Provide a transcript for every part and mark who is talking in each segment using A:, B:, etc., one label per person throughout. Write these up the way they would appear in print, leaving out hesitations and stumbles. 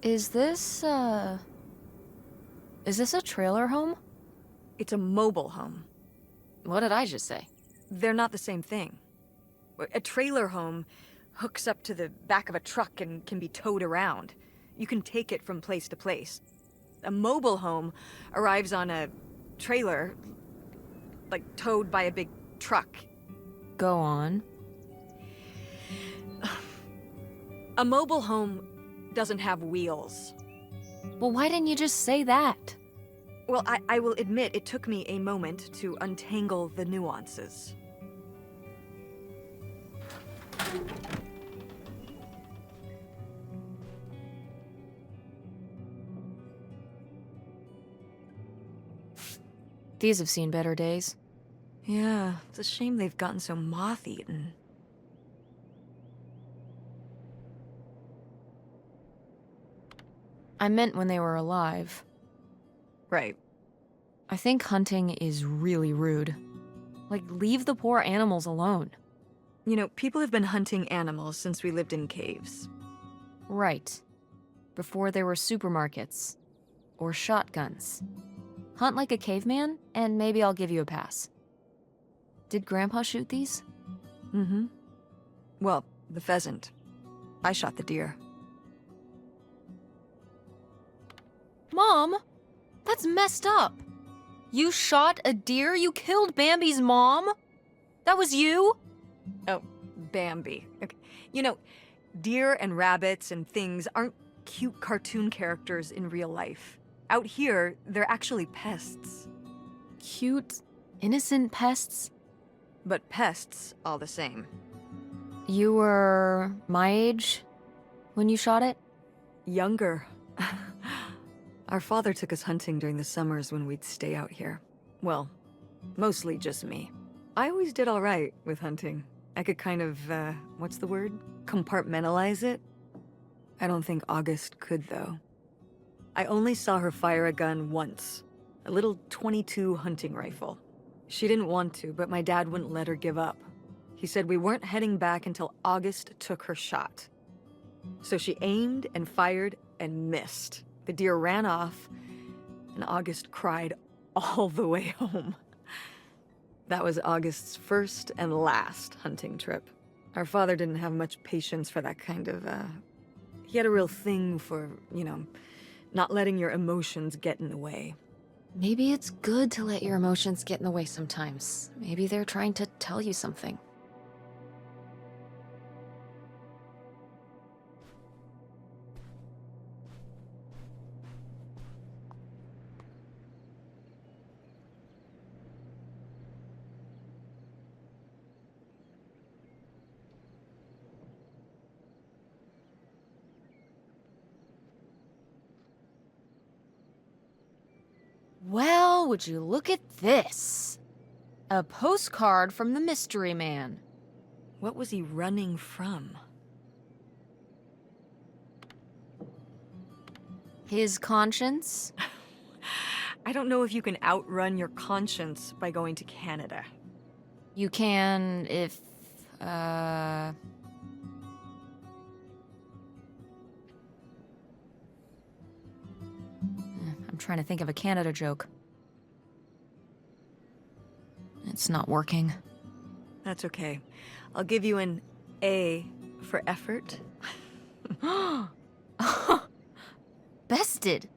A: Is this a trailer home?
B: It's a mobile home.
A: What did I just say?
B: They're not the same thing. A trailer home hooks up to the back of a truck and can be towed around. You can take it from place to place. A mobile home arrives on a trailer, like towed by a big truck.
A: Go on.
B: A mobile home doesn't have wheels.
A: Well, why didn't you just say that?
B: Well, I will admit it took me a moment to untangle the nuances.
A: These have seen better days.
B: Yeah, it's a shame they've gotten so moth-eaten.
A: I meant when they were alive.
B: Right.
A: I think hunting is really rude. Like, leave the poor animals alone.
B: You know, people have been hunting animals since we lived in caves.
A: Right. Before there were supermarkets. Or shotguns. Hunt like a caveman, and maybe I'll give you a pass. Did Grandpa shoot these?
B: Mm-hmm. Well, the pheasant. I shot the deer.
A: Mom! That's messed up! You shot a deer? You killed Bambi's mom? That was you?
B: Oh, Bambi. Okay. You know, deer and rabbits and things aren't cute cartoon characters in real life. Out here, they're actually pests.
A: Cute, innocent pests?
B: But pests all the same.
A: You were my age when you shot it?
B: Younger. Our father took us hunting during the summers when we'd stay out here. Well, mostly just me. I always did all right with hunting. I could kind of, what's the word? Compartmentalize it? I don't think August could, though. I only saw her fire a gun once. A little .22 hunting rifle. She didn't want to, but my dad wouldn't let her give up. He said we weren't heading back until August took her shot. So she aimed and fired and missed. The deer ran off, and August cried all the way home. That was August's first and last hunting trip. Our father didn't have much patience for that kind of, He had a real thing for, you know, not letting your emotions get in the way.
A: Maybe it's good to let your emotions get in the way sometimes. Maybe they're trying to tell you something. Well, would you look at this? A postcard from the mystery man.
B: What was he running from?
A: His conscience?
B: I don't know if you can outrun your conscience by going to Canada.
A: You can if, I'm trying to think of a Canada joke. It's not working.
B: That's okay. I'll give you an A for effort.
A: Bested.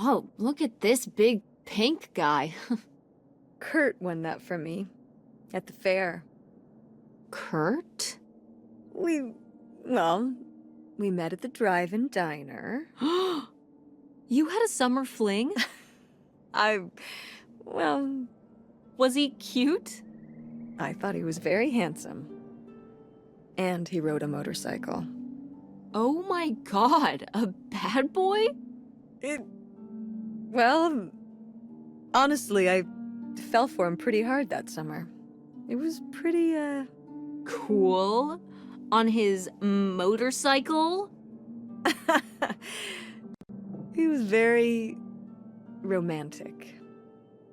A: Oh, look at this big pink guy.
B: Kurt won that from me. At the fair.
A: Kurt?
B: Well, we met at the drive-in diner.
A: You had a summer fling?
B: Well,
A: Was he cute?
B: I thought he was very handsome. And he rode a motorcycle.
A: Oh my god, a bad boy?
B: Well, honestly, I fell for him pretty hard that summer. It was pretty,
A: Cool. On his motorcycle?
B: He was very romantic.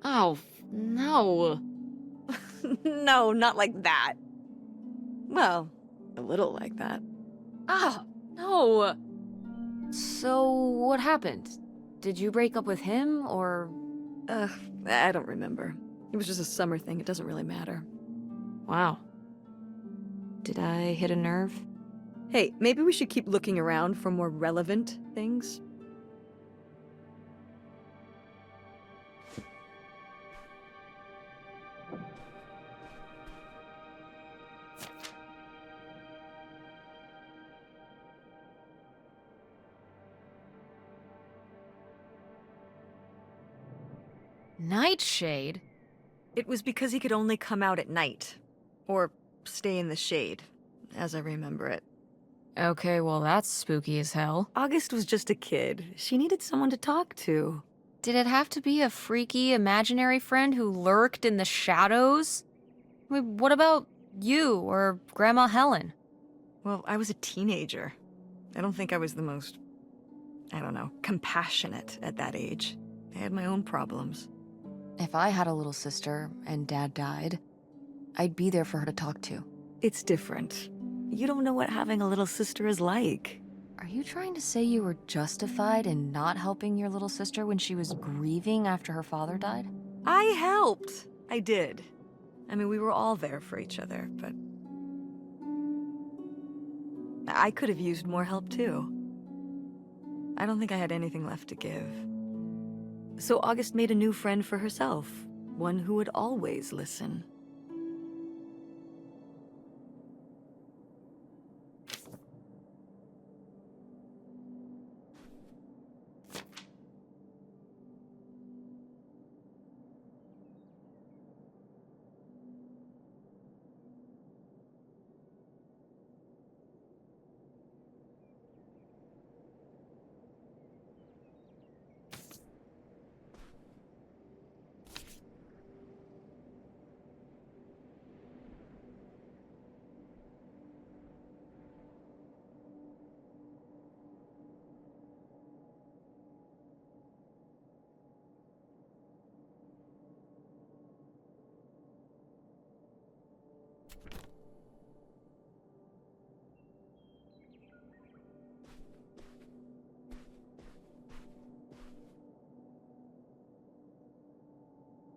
A: Oh, no.
B: No, not like that. Well, a little like that.
A: Oh, no. So, what happened? Did you break up with him, or...
B: I don't remember. It was just a summer thing. It doesn't really matter.
A: Wow. Did I hit a nerve?
B: Hey, maybe we should keep looking around for more relevant things.
A: Nightshade?
B: It was because he could only come out at night. Or stay in the shade, as I remember it.
A: Okay, well that's spooky as hell.
B: August was just a kid. She needed someone to talk to.
A: Did it have to be a freaky, imaginary friend who lurked in the shadows? I mean, what about you or Grandma Helen?
B: Well, I was a teenager. I don't think I was the most, compassionate at that age. I had my own problems.
A: If I had a little sister and Dad died, I'd be there for her to talk to.
B: It's different. You don't know what having a little sister is like.
A: Are you trying to say you were justified in not helping your little sister when she was grieving after her father died?
B: I helped. I did. I mean, we were all there for each other, but I could have used more help too. I don't think I had anything left to give. So August made a new friend for herself, one who would always listen.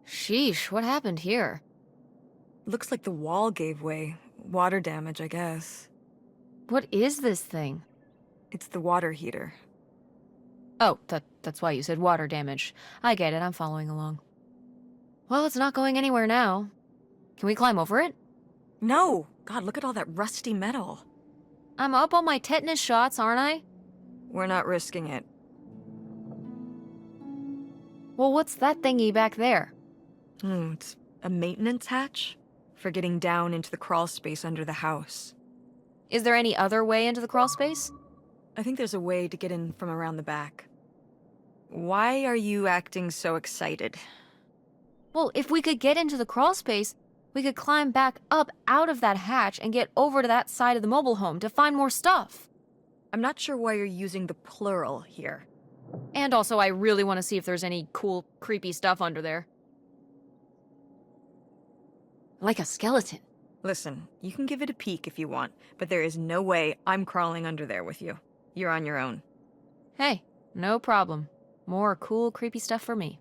A: Sheesh, what happened here?
B: Looks like the wall gave way. Water damage, I guess.
A: What is this thing?
B: It's the water heater.
A: Oh, that's why you said water damage. I get it, I'm following along. Well, it's not going anywhere now. Can we climb over it?
B: No! God, look at all that rusty metal.
A: I'm up on my tetanus shots, aren't I?
B: We're not risking it.
A: Well, what's that thingy back there?
B: It's a maintenance hatch for getting down into the crawl space under the house.
A: Is there any other way into the crawl space?
B: I think there's a way to get in from around the back. Why are you acting so excited?
A: Well, if we could get into the crawl space, we could climb back up out of that hatch and get over to that side of the mobile home to find more stuff.
B: I'm not sure why you're using the plural here.
A: And also, I really want to see if there's any cool, creepy stuff under there. Like a skeleton.
B: Listen, you can give it a peek if you want, but there is no way I'm crawling under there with you. You're on your own.
A: Hey, no problem. More cool, creepy stuff for me.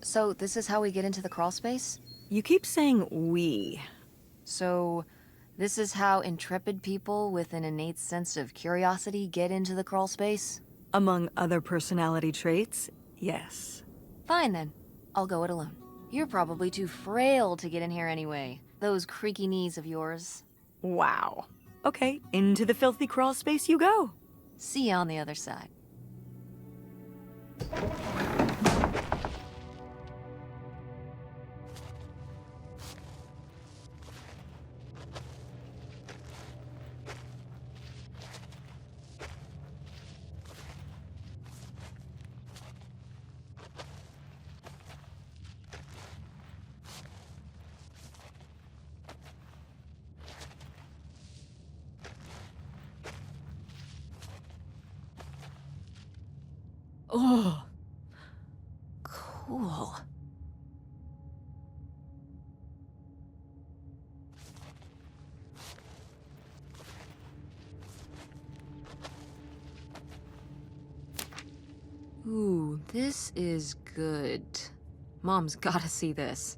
A: So this is how we get into the crawl space?
B: You keep saying we.
A: So this is how intrepid people with an innate sense of curiosity get into the crawl space?
B: Among other personality traits, yes.
A: Fine then. I'll go it alone. You're probably too frail to get in here anyway. Those creaky knees of yours.
B: Wow. Okay, into the filthy crawl space you go.
A: See you on the other side.
B: Oh,
A: Cool. Ooh, this is good. Mom's gotta see this.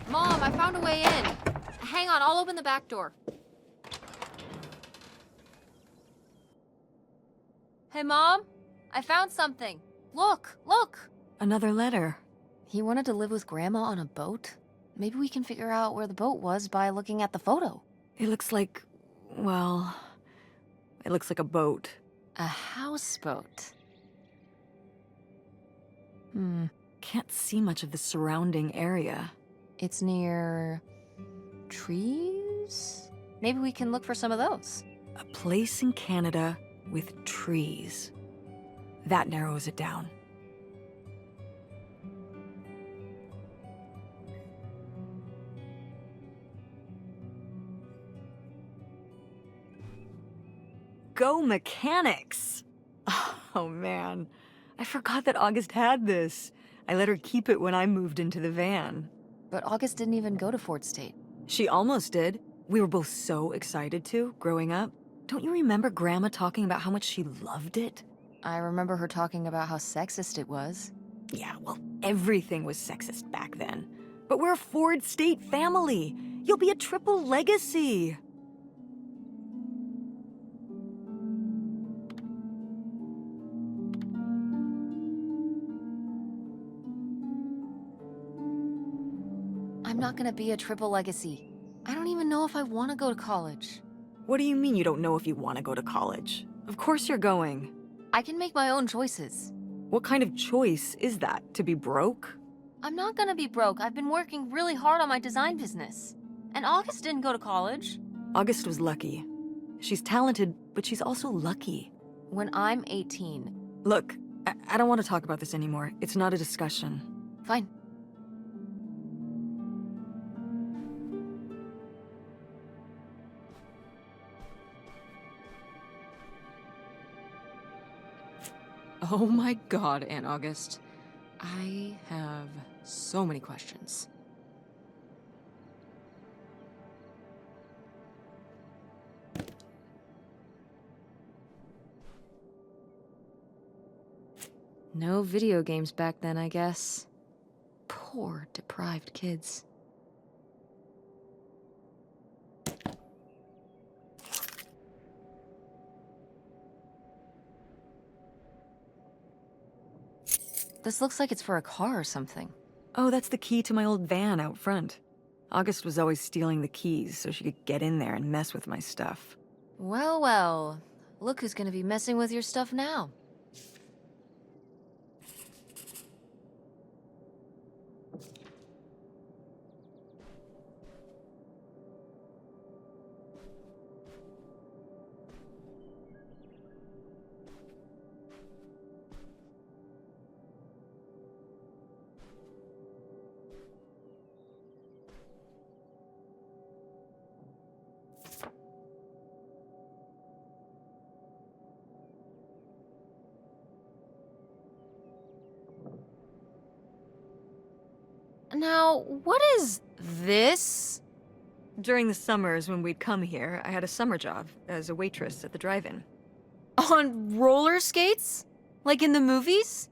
A: Mom, I found a way in. Hang on, I'll open the back door. Hey, Mom? I found something. Look, look!
B: another letter.
A: He wanted to live with Grandma on a boat? Maybe we can figure out where the boat was by looking at the photo.
B: It looks like, well, it looks like a boat.
A: A houseboat.
B: Can't see much of the surrounding area.
A: It's near... trees? Maybe we can look for some of those.
B: A place in Canada with trees. That narrows it down. Go mechanics! Oh man, I forgot that August had this. I let her keep it when I moved into the van.
A: But August didn't even go to Fort State.
B: She almost did. We were both so excited to, growing up. Don't you remember Grandma talking about how much she loved it?
A: I remember her talking about how sexist it was.
B: Yeah, well, everything was sexist back then. But we're a Ford State family. You'll be a triple legacy.
A: I'm not gonna be a triple legacy. I don't even know if I want to go to college.
B: What do you mean you don't know if you want to go to college? Of course you're going.
A: I can make my own choices.
B: What kind of choice is that? To be broke?
A: I'm not gonna be broke. I've been working really hard on my design business. And August didn't go to college.
B: August was lucky. She's talented, but she's also lucky.
A: When I'm 18.
B: Look, I don't want to talk about this anymore. It's not a discussion.
A: Fine. Oh my god, Aunt August. I have so many questions. No video games back then, I guess. Poor, deprived kids. This looks like it's for a car or something.
B: Oh, that's the key to my old van out front. August was always stealing the keys so she could get in there and mess with my stuff.
A: Well, well. Look who's gonna be messing with your stuff now. Now, what is this?
B: During the summers when we'd come here, I had a summer job as a waitress at the drive-in.
A: On roller skates? Like in the movies?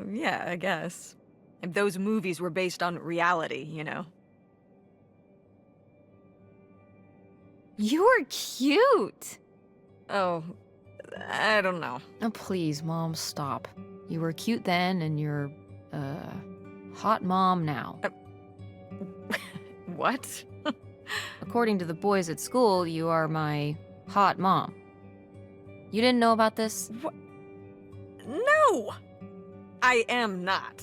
B: Yeah, I guess. And those movies were based on reality, you know?
A: You're cute!
B: Oh, I don't know.
A: Oh, please, Mom, stop. You were cute then, and you're, hot mom now.
B: What?
A: According to the boys at school, you are my hot mom. You didn't know about this?
B: What? No! I am not.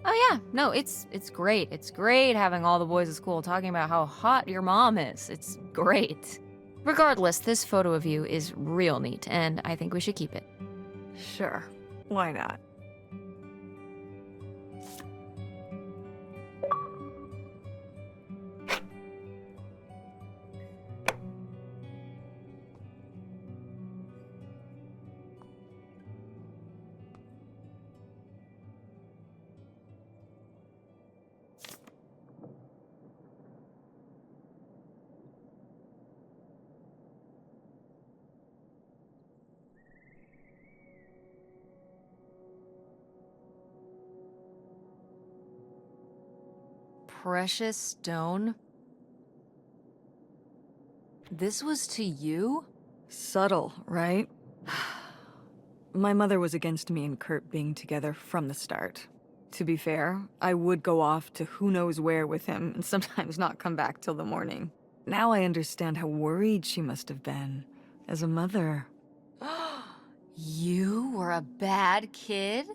A: Oh yeah, no, it's great. It's great having all the boys at school talking about how hot your mom is. It's great. Regardless, this photo of you is real neat, and I think we should keep it.
B: Sure. Why not?
A: Precious stone? This was to you?
B: Subtle, right? My mother was against me and Kurt being together from the start. To be fair, I would go off to who knows where with him and sometimes not come back till the morning. Now I understand how worried she must have been as a mother.
A: You were a bad kid?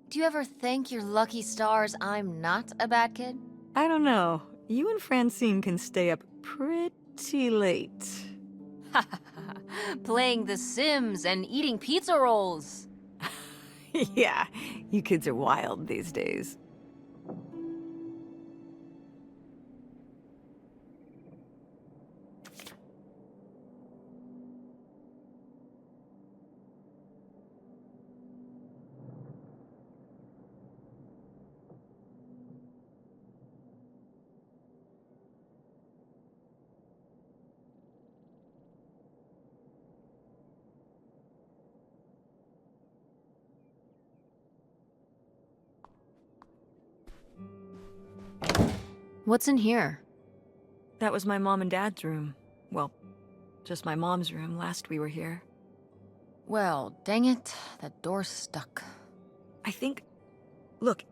A: Do you ever thank your lucky stars I'm not a bad kid?
B: I don't know. You and Francine can stay up pretty late.
A: Playing The Sims and eating pizza rolls.
B: Yeah, you kids are wild these days.
A: What's in here?
B: That was my mom and dad's room. Well, just my mom's room last we were here.
A: Well, dang it, that door's stuck.
B: I think... Look,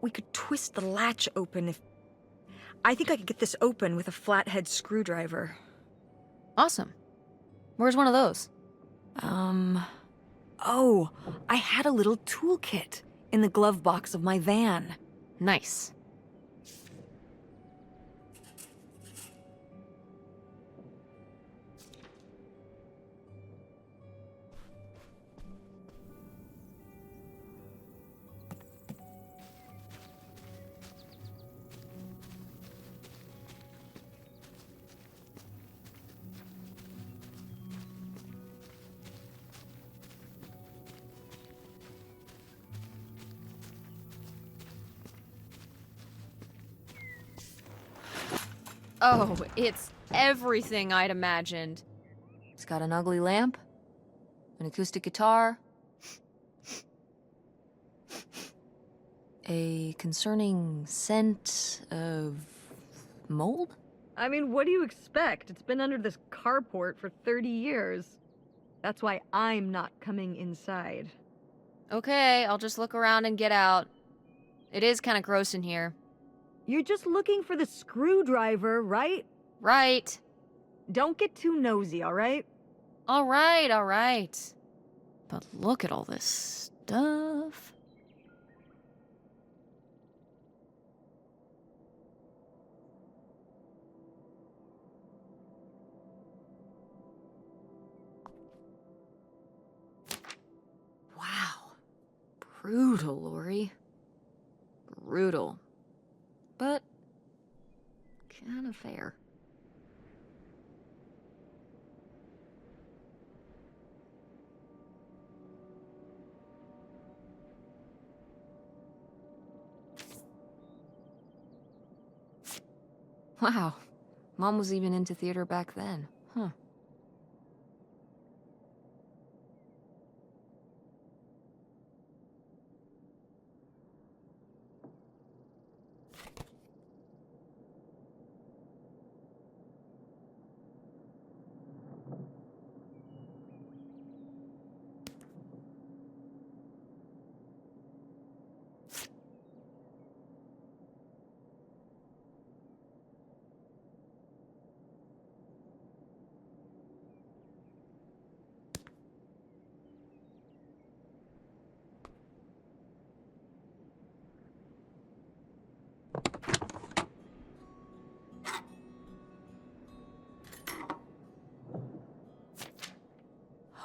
B: we could twist the latch open if... I think I could get this open with a flathead screwdriver.
A: Awesome. Where's one of those?
B: Oh, I had a little toolkit in the glove box of my van.
A: Nice. Oh, it's everything I'd imagined. It's got an ugly lamp, an acoustic guitar, a concerning scent of mold?
B: I mean, what do you expect? It's been under this carport for 30 years. That's why I'm not coming inside.
A: Okay, I'll just look around and get out. It is kind of gross in here.
B: You're just looking for the screwdriver, right?
A: Right.
B: Don't get too nosy, all right?
A: All right. But look at all this stuff. Wow. Brutal, Lori. Brutal. But kind of fair. Wow. Mom was even into theater back then. Huh.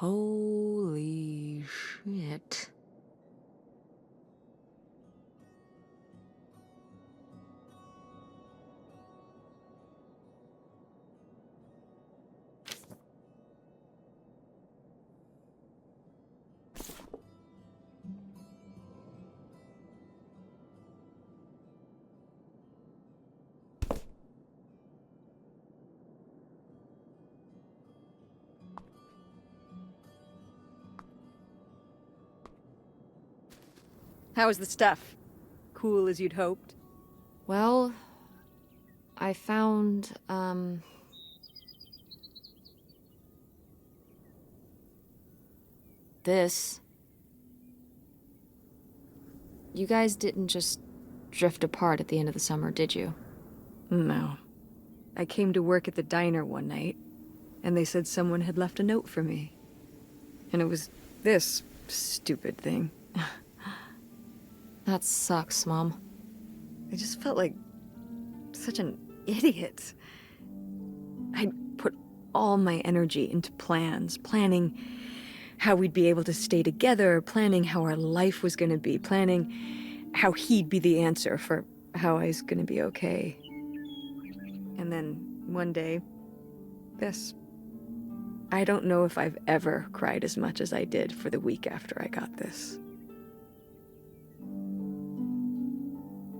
A: Holy shit.
B: How was the stuff? Cool as you'd hoped?
A: Well, I found, this. You guys didn't just drift apart at the end of the summer, did you?
B: No. I came to work at the diner one night, and they said someone had left a note for me. And it was this stupid thing.
A: That sucks, Mom.
B: I just felt like such an idiot. I'd put all my energy into plans, planning how we'd be able to stay together, planning how our life was going to be, planning how he'd be the answer for how I was going to be okay. And then one day, this. I don't know if I've ever cried as much as I did for the week after I got this.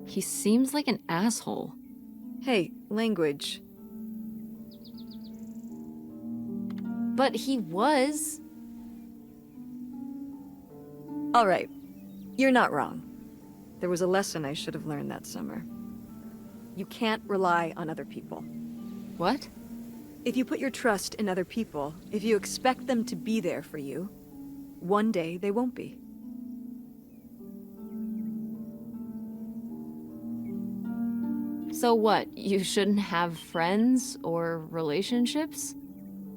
A: He seems like an asshole.
B: Hey, language.
A: But he was.
B: All right, you're not wrong. There was a lesson I should have learned that summer. You can't rely on other people.
A: What?
B: If you put your trust in other people, if you expect them to be there for you, one day they won't be.
A: So what? You shouldn't have friends or relationships?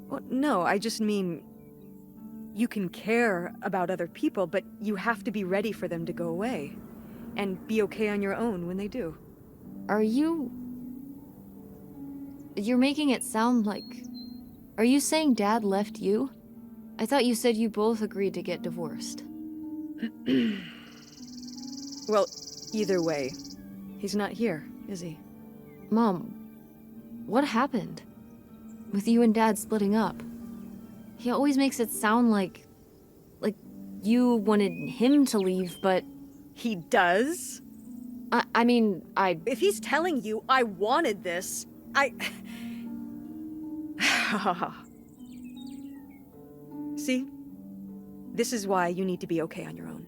B: Well, no, I just mean you can care about other people, but you have to be ready for them to go away and be okay on your own when they do.
A: Are you... You're making it sound like... Are you saying Dad left you? I thought you said you both agreed to get divorced.
B: Well, either way, he's not here, is he?
A: Mom, what happened? With you and Dad splitting up? He always makes it sound like you wanted him to leave, but...
B: He does?
A: I mean,
B: If he's telling you I wanted this, See? This is why you need to be okay on your own.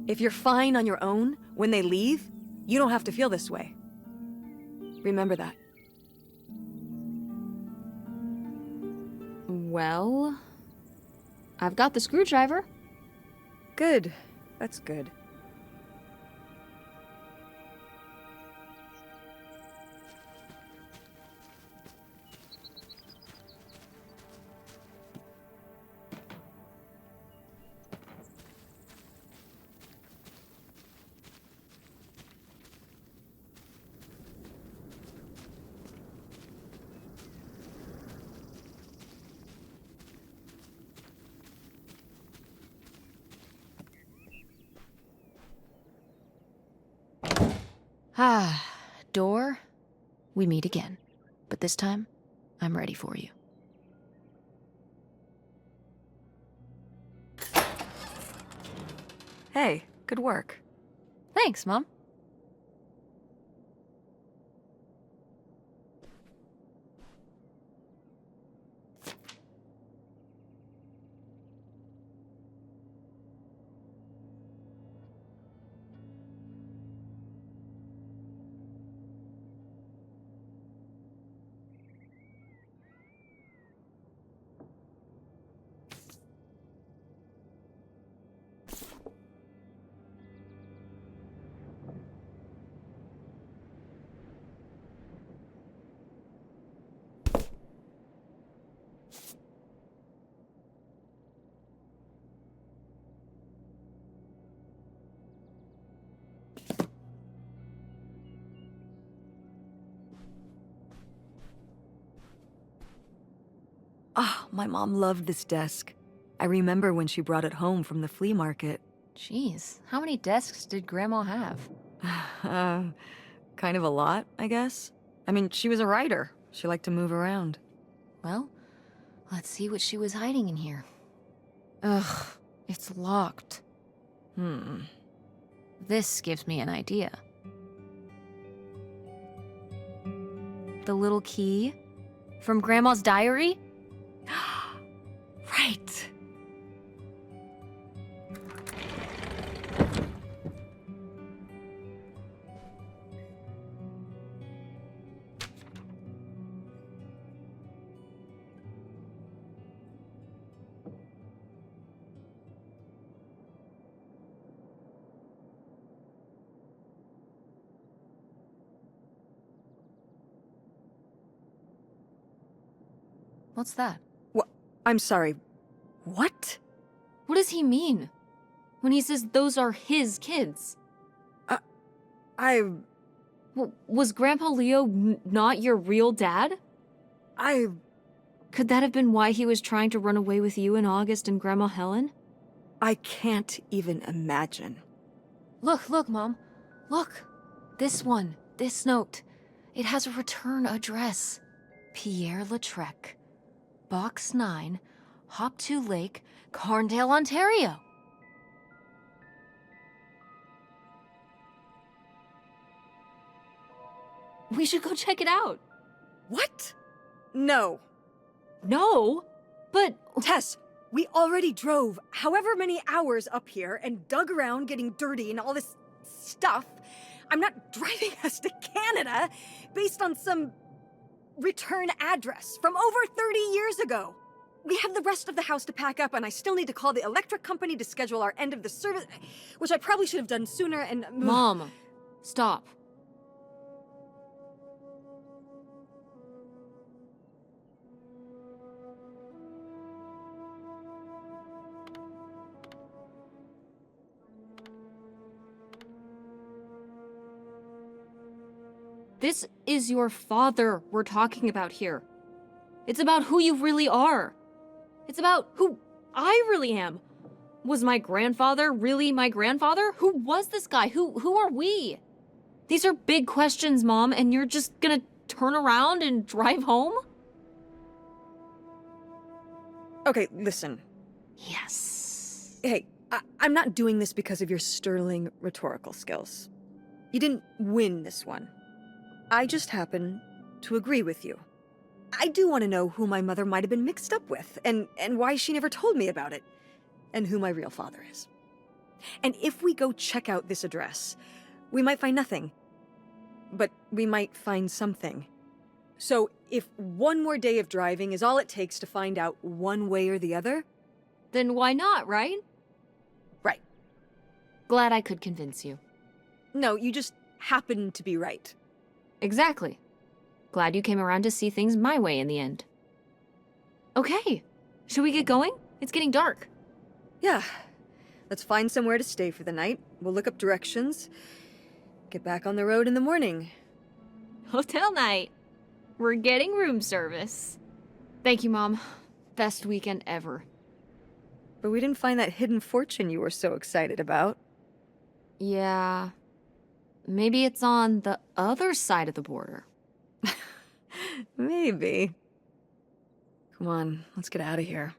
B: If you're fine on your own, when they leave, you don't have to feel this way. Remember that.
A: Well... I've got the screwdriver.
B: Good. That's good.
A: Ah, door, we meet again. But this time, I'm ready for you.
B: Hey, good work.
A: Thanks, Mom.
B: Ah, my mom loved this desk. I remember when she brought it home from the flea market.
A: Jeez, how many desks did Grandma have?
B: Uh, kind of a lot, I guess. I mean, she was a writer. She liked to move around.
A: Well, let's see what she was hiding in here. Ugh, it's locked. This gives me an idea. The little key? From Grandma's diary?
B: Right.
A: What's that?
B: What? I'm sorry. What?
A: What does he mean? When he says those are his kids?
B: I...
A: Was Grandpa Leo not your real dad? Could that have been why he was trying to run away with you and August and Grandma Helen?
B: I can't even imagine.
A: Look, Mom. Look. This one. This note. It has a return address. Pierre Lautrec. Box 9, Hop 2 Lake, Carndale, Ontario. We should go check it out.
B: What? No.
A: No? But...
B: Tess, we already drove however many hours up here and dug around getting dirty and all this stuff. I'm not driving us to Canada based on some return address from over 30 years ago. We have the rest of the house to pack up, and I still need to call the electric company to schedule our end of the service, which I probably should have done sooner and...
A: Mom, stop. This is your father we're talking about here. It's about who you really are. It's about who I really am. Was my grandfather really my grandfather? Who was this guy? Who are we? These are big questions, Mom, and you're just gonna turn around and drive home?
B: Okay, listen.
A: Yes.
B: Hey, I'm not doing this because of your sterling rhetorical skills. You didn't win this one. I just happen to agree with you. I do want to know who my mother might have been mixed up with, and why she never told me about it, and who my real father is. And if we go check out this address, we might find nothing. But we might find something. So if one more day of driving is all it takes to find out one way or the other...
A: Then why not, right?
B: Right.
A: Glad I could convince you.
B: No, you just happen to be right.
A: Exactly. Glad you came around to see things my way in the end. Okay, should we get going? It's getting dark.
B: Yeah. Let's find somewhere to stay for the night. We'll look up directions. Get back on the road in the morning.
A: Hotel night. We're getting room service. Thank you, Mom. Best weekend ever.
B: But we didn't find that hidden fortune you were so excited about.
A: Yeah. Maybe it's on the other side of the border.
B: Maybe. Come on, let's get out of here.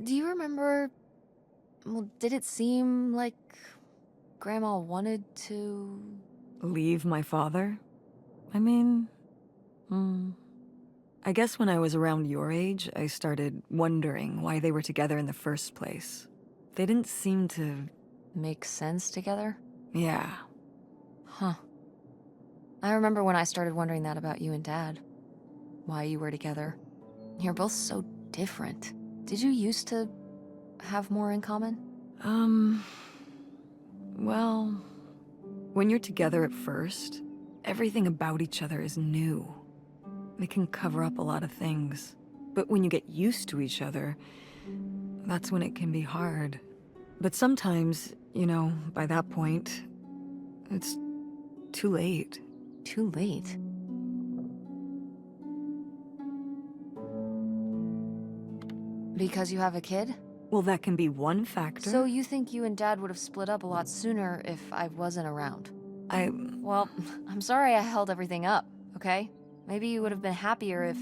A: Do you remember... Well, did it seem like Grandma wanted to...
B: Leave my father? I mean... I guess when I was around your age, I started wondering why they were together in the first place. They didn't seem to...
A: Make sense together?
B: Yeah.
A: Huh. I remember when I started wondering that about you and Dad. Why you were together. You're both so different. Did you used to have more in common?
B: Well... When you're together at first, everything about each other is new. It can cover up a lot of things. But when you get used to each other, that's when it can be hard. But sometimes, you know, by that point, it's too late.
A: Too late. Because you have a kid?
B: Well, that can be one factor.
A: So you think you and Dad would have split up a lot sooner if I wasn't around? Well, I'm sorry I held everything up, okay? Maybe you would have been happier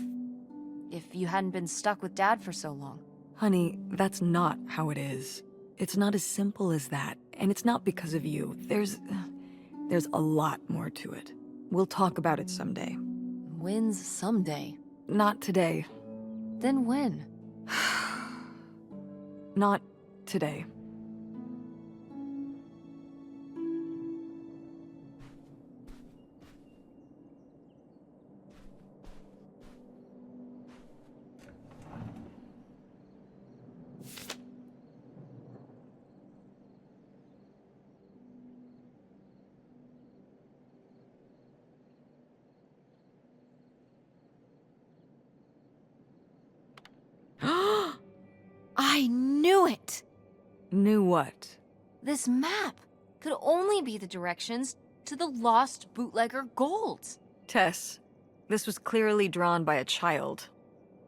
A: if you hadn't been stuck with Dad for so long.
B: Honey, that's not how it is. It's not as simple as that, and it's not because of you. There's a lot more to it. We'll talk about it someday.
A: When's someday?
B: Not today.
A: Then when?
B: Not today.
A: I knew it!
B: Knew what?
A: This map could only be the directions to the lost bootlegger golds.
B: Tess, this was clearly drawn by a child.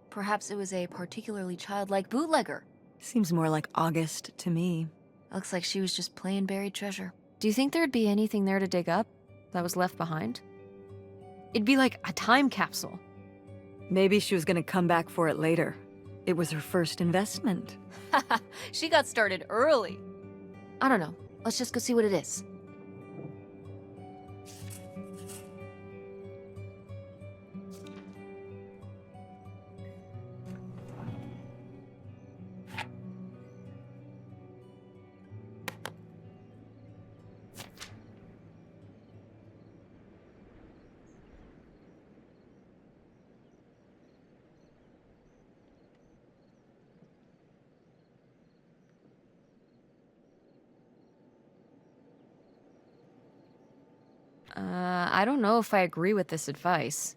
A: Perhaps it was a particularly childlike bootlegger.
B: Seems more like August to me.
A: Looks like she was just playing buried treasure. Do you think there'd be anything there to dig up that was left behind? It'd be like a time capsule.
B: Maybe she was gonna come back for it later. It was her first investment.
A: She got started early. I don't know. Let's just go see what it is. I don't know if I agree with this advice.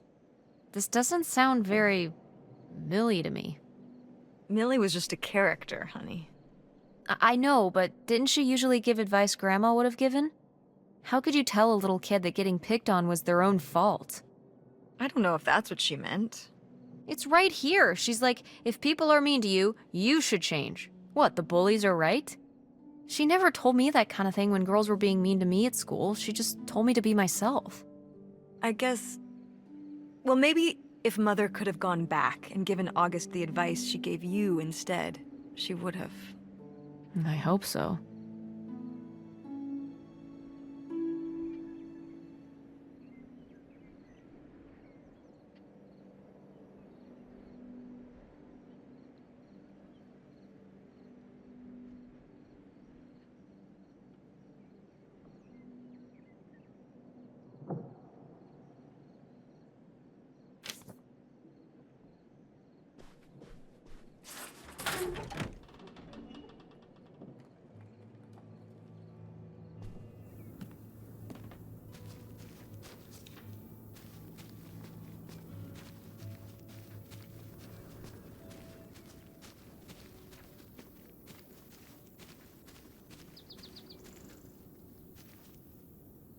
A: This doesn't sound very Millie to me.
B: Millie was just a character, honey.
A: I know, but didn't she usually give advice Grandma would have given? How could you tell a little kid that getting picked on was their own fault?
B: I don't know if that's what she meant.
A: It's right here. She's like, if people are mean to you, you should change. What, the bullies are right? She never told me that kind of thing when girls were being mean to me at school. She just told me to be myself.
B: I guess... Well, maybe if Mother could have gone back and given August the advice she gave you instead, she would have.
A: I hope so.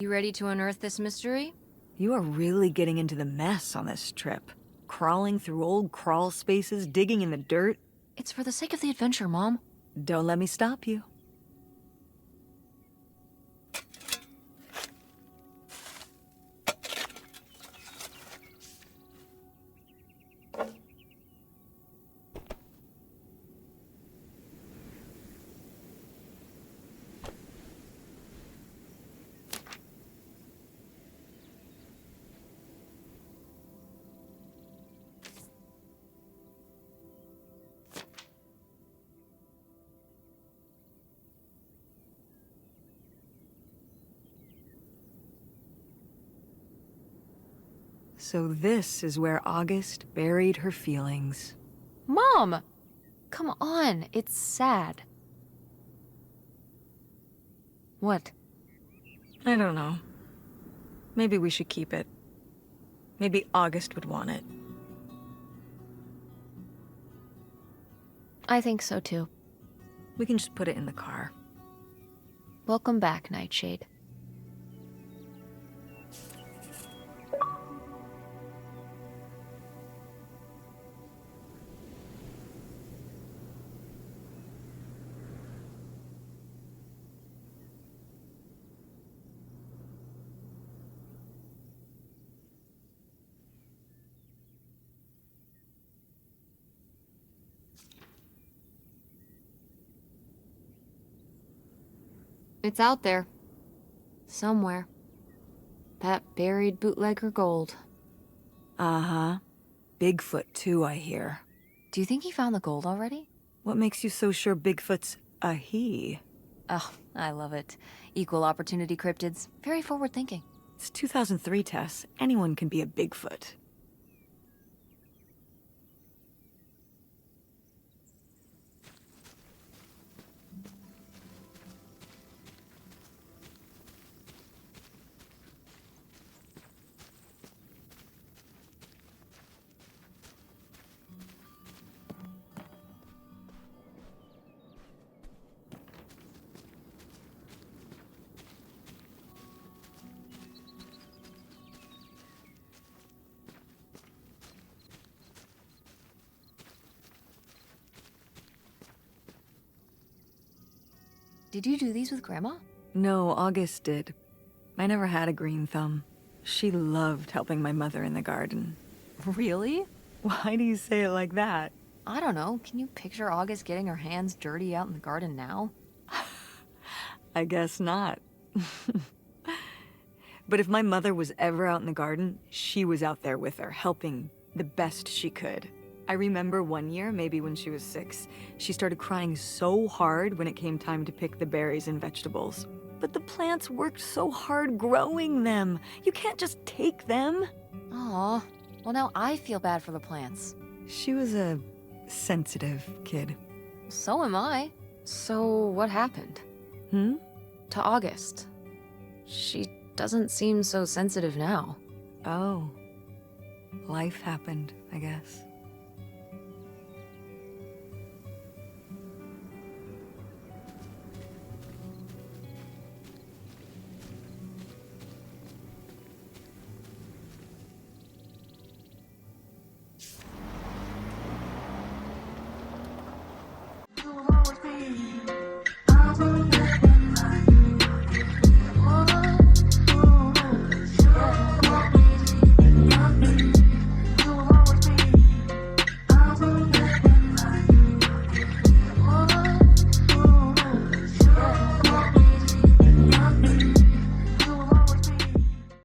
A: You ready to unearth this mystery?
B: You are really getting into the mess on this trip. Crawling through old crawl spaces, digging in the dirt.
A: It's for the sake of the adventure, Mom.
B: Don't let me stop you. So this is where August buried her feelings.
A: Mom! Come on, it's sad. What?
B: I don't know. Maybe we should keep it. Maybe August would want it.
A: I think so too.
B: We can just put it in the car.
A: Welcome back, Nightshade. It's out there. Somewhere. That buried bootlegger gold.
B: Uh-huh. Bigfoot too, I hear.
A: Do you think he found the gold already?
B: What makes you so sure Bigfoot's a he?
A: Oh, I love it. Equal opportunity cryptids. Very forward thinking.
B: It's 2003, Tess. Anyone can be a Bigfoot.
A: Did you do these with Grandma?
B: No, August did. I never had a green thumb. She loved helping my mother in the garden.
A: Really?
B: Why do you say it like that?
A: I don't know. Can you picture August getting her hands dirty out in the garden now?
B: I guess not. But if my mother was ever out in the garden, she was out there with her, helping the best she could. I remember one year, maybe when she was 6, she started crying so hard when it came time to pick the berries and vegetables. But the plants worked so hard growing them. You can't just take them.
A: Aw. Well, now I feel bad for the plants.
B: She was a sensitive kid.
A: So am I. So what happened?
B: Hmm?
A: To August. She doesn't seem so sensitive now.
B: Oh. Life happened, I guess.